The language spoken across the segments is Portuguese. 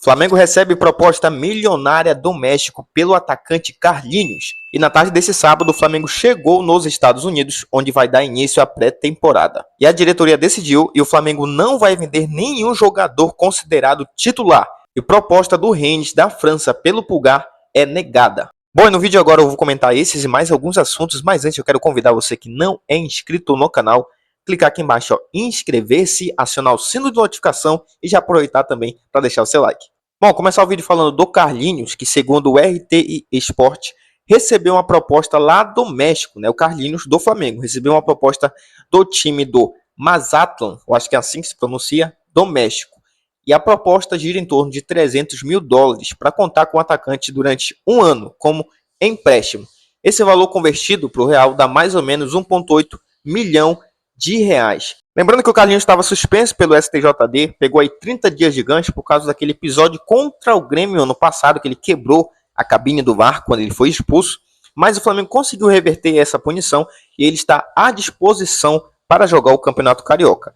Flamengo recebe proposta milionária do México pelo atacante Carlinhos. E na tarde desse sábado, o Flamengo chegou nos Estados Unidos, onde vai dar início à pré-temporada. E a diretoria decidiu e o Flamengo não vai vender nenhum jogador considerado titular. E a proposta do Rennes da França pelo Pulgar é negada. Bom, e no vídeo agora eu vou comentar esses e mais alguns assuntos, mas antes eu quero convidar você que não é inscrito no canal, clicar aqui embaixo, inscrever-se, acionar o sino de notificação e já aproveitar também para deixar o seu like. Bom, começar o vídeo falando do Carlinhos, que segundo o RTI Sport, recebeu uma proposta lá do México, né? O Carlinhos do Flamengo recebeu uma proposta do time do Mazatlán, eu acho que é assim que se pronuncia, do México. E a proposta gira em torno de $300 mil para contar com o atacante durante um ano, como empréstimo. Esse valor convertido para o real dá mais ou menos 1,8 milhão de reais. Lembrando que o Carlinhos estava suspenso pelo STJD, pegou aí 30 dias de gancho por causa daquele episódio contra o Grêmio ano passado, que ele quebrou a cabine do VAR quando ele foi expulso, mas o Flamengo conseguiu reverter essa punição e ele está à disposição para jogar o Campeonato Carioca.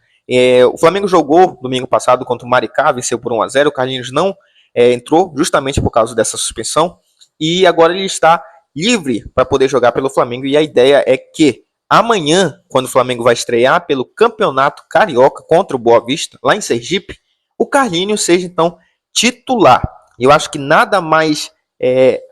O Flamengo jogou domingo passado contra o Maricá, venceu por 1-0, o Carlinhos não entrou justamente por causa dessa suspensão e agora ele está livre para poder jogar pelo Flamengo e a ideia é que amanhã, quando o Flamengo vai estrear pelo Campeonato Carioca contra o Boa Vista, lá em Sergipe, o Carlinhos seja então titular. Eu acho que nada mais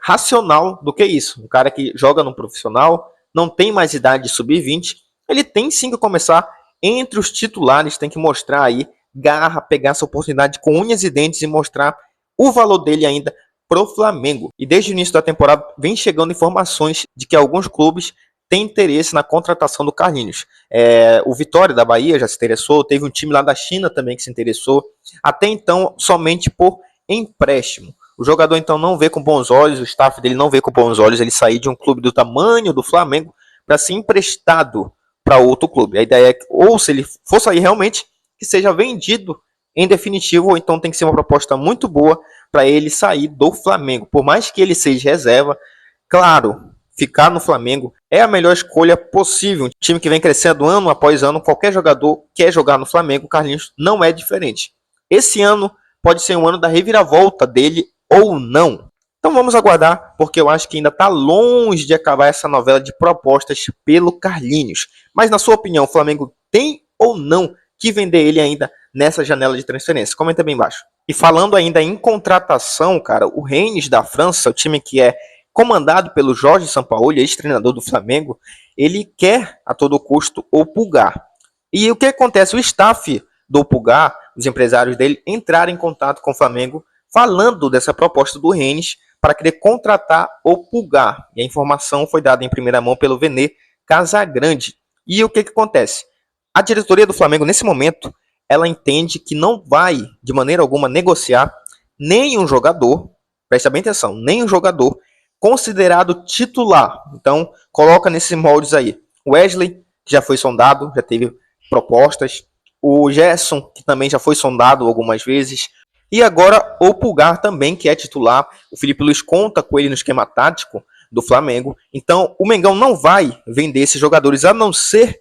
racional do que isso. Um cara que joga no profissional, não tem mais idade de sub-20, ele tem sim que começar entre os titulares, tem que mostrar aí garra, pegar essa oportunidade com unhas e dentes e mostrar o valor dele ainda pro Flamengo. E desde o início da temporada vem chegando informações de que alguns clubes tem interesse na contratação do Carlinhos. O Vitória da Bahia já se interessou, teve um time lá da China também que se interessou, até então somente por empréstimo. O jogador então não vê com bons olhos, o staff dele não vê com bons olhos ele sair de um clube do tamanho do Flamengo para ser emprestado para outro clube. A ideia é que, ou se ele for sair realmente, que seja vendido em definitivo, ou então tem que ser uma proposta muito boa para ele sair do Flamengo. Por mais que ele seja reserva, claro, ficar no Flamengo é a melhor escolha possível. Um time que vem crescendo ano após ano, qualquer jogador quer jogar no Flamengo, o Carlinhos não é diferente. Esse ano pode ser um ano da reviravolta dele ou não. Então vamos aguardar, porque eu acho que ainda está longe de acabar essa novela de propostas pelo Carlinhos. Mas na sua opinião, o Flamengo tem ou não que vender ele ainda nessa janela de transferência? Comenta bem embaixo. E falando ainda em contratação, cara, o Rennes da França, o time que é comandado pelo Jorge Sampaoli, ex-treinador do Flamengo, ele quer a todo custo o Pulgar. E o que acontece? O staff do Pulgar, os empresários dele, entraram em contato com o Flamengo falando dessa proposta do Rennes para querer contratar o Pulgar. E a informação foi dada em primeira mão pelo Vene Casagrande. E o que acontece? A diretoria do Flamengo, nesse momento, ela entende que não vai, de maneira alguma, negociar nenhum jogador, presta bem atenção, nenhum jogador considerado titular. Então, coloca nesses moldes aí. O Wesley, que já foi sondado, já teve propostas. O Gerson, que também já foi sondado algumas vezes. E agora o Pulgar também, que é titular. O Felipe Luiz conta com ele no esquema tático do Flamengo. Então, o Mengão não vai vender esses jogadores, a não ser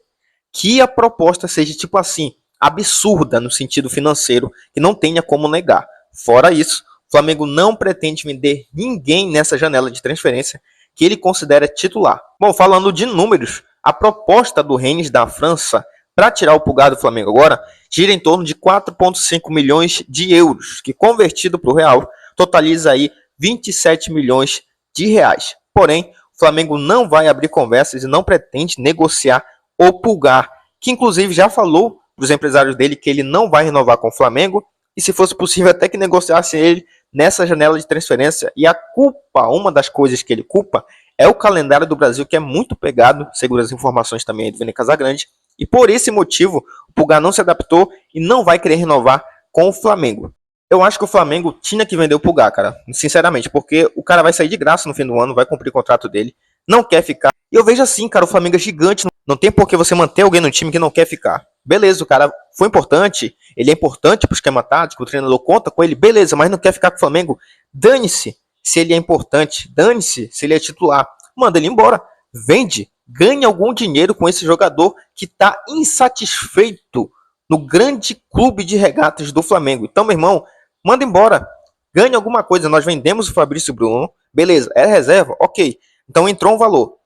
que a proposta seja tipo assim, absurda no sentido financeiro, que não tenha como negar. Fora isso, o Flamengo não pretende vender ninguém nessa janela de transferência que ele considera titular. Bom, falando de números, a proposta do Rennes da França para tirar o Pulgar do Flamengo agora gira em torno de 4,5 milhões de euros, que convertido para o real totaliza aí 27 milhões de reais. Porém, o Flamengo não vai abrir conversas e não pretende negociar o Pulgar, que inclusive já falou para os empresários dele que ele não vai renovar com o Flamengo e se fosse possível até que negociasse ele nessa janela de transferência. E a culpa, uma das coisas que ele culpa, é o calendário do Brasil, que é muito pegado, segundo as informações também do Vene Casagrande, e por esse motivo o Pulgar não se adaptou e não vai querer renovar com o Flamengo. Eu acho que o Flamengo tinha que vender o Pulgar, cara, sinceramente, porque o cara vai sair de graça no fim do ano, vai cumprir o contrato dele, não quer ficar. E eu vejo assim, cara, o Flamengo é gigante, não tem por que você manter alguém no time que não quer ficar. Beleza, o cara foi importante, ele é importante pro esquema tático, o treinador conta com ele, beleza, mas não quer ficar com o Flamengo. Dane-se se ele é importante, dane-se se ele é titular. Manda ele embora, vende, ganha algum dinheiro com esse jogador que está insatisfeito no grande clube de regatas do Flamengo. Então, meu irmão, manda embora, ganha alguma coisa. Nós vendemos o Fabrício Bruno, beleza, é reserva, ok. Então entrou um valor.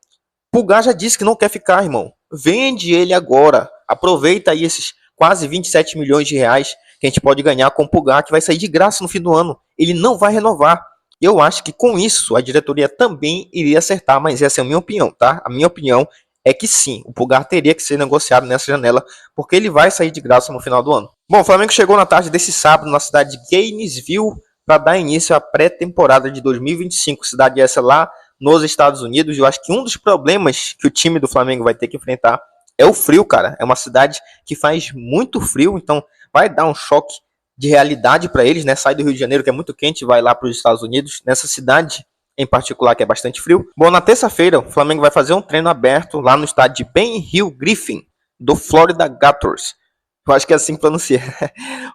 Pulgar já disse que não quer ficar, irmão. Vende ele agora. Aproveita aí esses quase 27 milhões de reais que a gente pode ganhar com o Pulgar, que vai sair de graça no fim do ano. Ele não vai renovar. Eu acho que com isso a diretoria também iria acertar, mas essa é a minha opinião, tá? A minha opinião é que sim, o Pulgar teria que ser negociado nessa janela, porque ele vai sair de graça no final do ano. Bom, o Flamengo chegou na tarde desse sábado na cidade de Gainesville para dar início à pré-temporada de 2025. Cidade essa lá nos Estados Unidos. Eu acho que um dos problemas que o time do Flamengo vai ter que enfrentar é o frio, cara. É uma cidade que faz muito frio, então vai dar um choque de realidade para eles, né? Sai do Rio de Janeiro, que é muito quente, e vai lá para os Estados Unidos, nessa cidade em particular, que é bastante frio. Bom, na terça-feira, o Flamengo vai fazer um treino aberto lá no estádio de Ben Hill Griffin, do Florida Gators. Eu acho que é assim que pronuncia.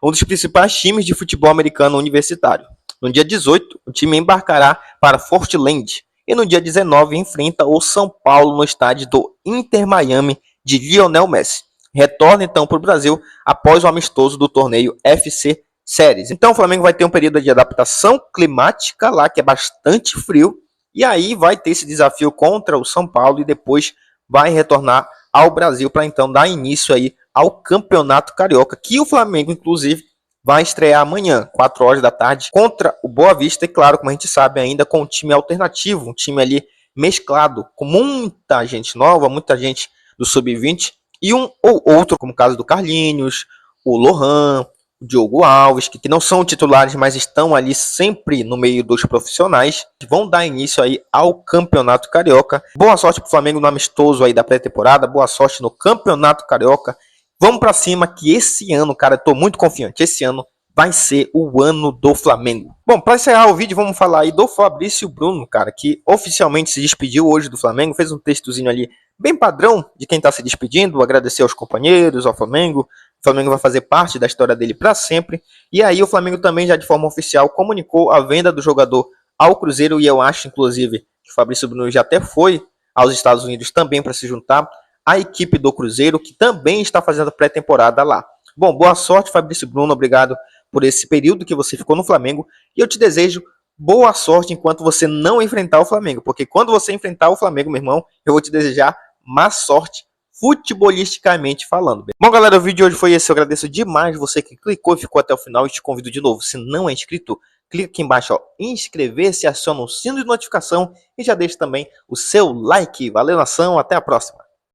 Um dos principais times de futebol americano universitário. No dia 18, o time embarcará para Fort Land. E no dia 19, enfrenta o São Paulo no estádio do Inter Miami de Lionel Messi. Retorna então para o Brasil após o amistoso do torneio FC Series. Então o Flamengo vai ter um período de adaptação climática lá, que é bastante frio, e aí vai ter esse desafio contra o São Paulo e depois vai retornar ao Brasil para então dar início aí ao Campeonato Carioca, que o Flamengo inclusive vai estrear amanhã, 4 horas da tarde, contra o Boa Vista, e claro, como a gente sabe, ainda com um time alternativo, um time ali mesclado, com muita gente nova, muita gente do Sub-20, e um ou outro, como o caso do Carlinhos, o Lohan, o Diogo Alves, que não são titulares, mas estão ali sempre no meio dos profissionais, que vão dar início aí ao Campeonato Carioca. Boa sorte pro Flamengo no amistoso aí da pré-temporada, boa sorte no Campeonato Carioca. Vamos pra cima, que esse ano, cara, eu tô muito confiante, esse ano vai ser o ano do Flamengo. Bom, para encerrar o vídeo, vamos falar aí do Fabrício Bruno, cara, que oficialmente se despediu hoje do Flamengo, fez um textozinho ali bem padrão de quem está se despedindo, agradecer aos companheiros, ao Flamengo. O Flamengo vai fazer parte da história dele para sempre. E aí o Flamengo também já de forma oficial comunicou a venda do jogador ao Cruzeiro, e eu acho inclusive que o Fabrício Bruno já até foi aos Estados Unidos também para se juntar à equipe do Cruzeiro, que também está fazendo pré-temporada lá. Bom, boa sorte, Fabrício Bruno, obrigado por esse período que você ficou no Flamengo, e eu te desejo boa sorte enquanto você não enfrentar o Flamengo, porque quando você enfrentar o Flamengo, meu irmão, eu vou te desejar má sorte, futebolisticamente falando. Bom, galera, o vídeo de hoje foi esse. Eu agradeço demais você que clicou e ficou até o final, e te convido de novo, se não é inscrito, clica aqui embaixo, ó, inscrever-se, aciona o sino de notificação e já deixa também o seu like. Valeu, nação, até a próxima.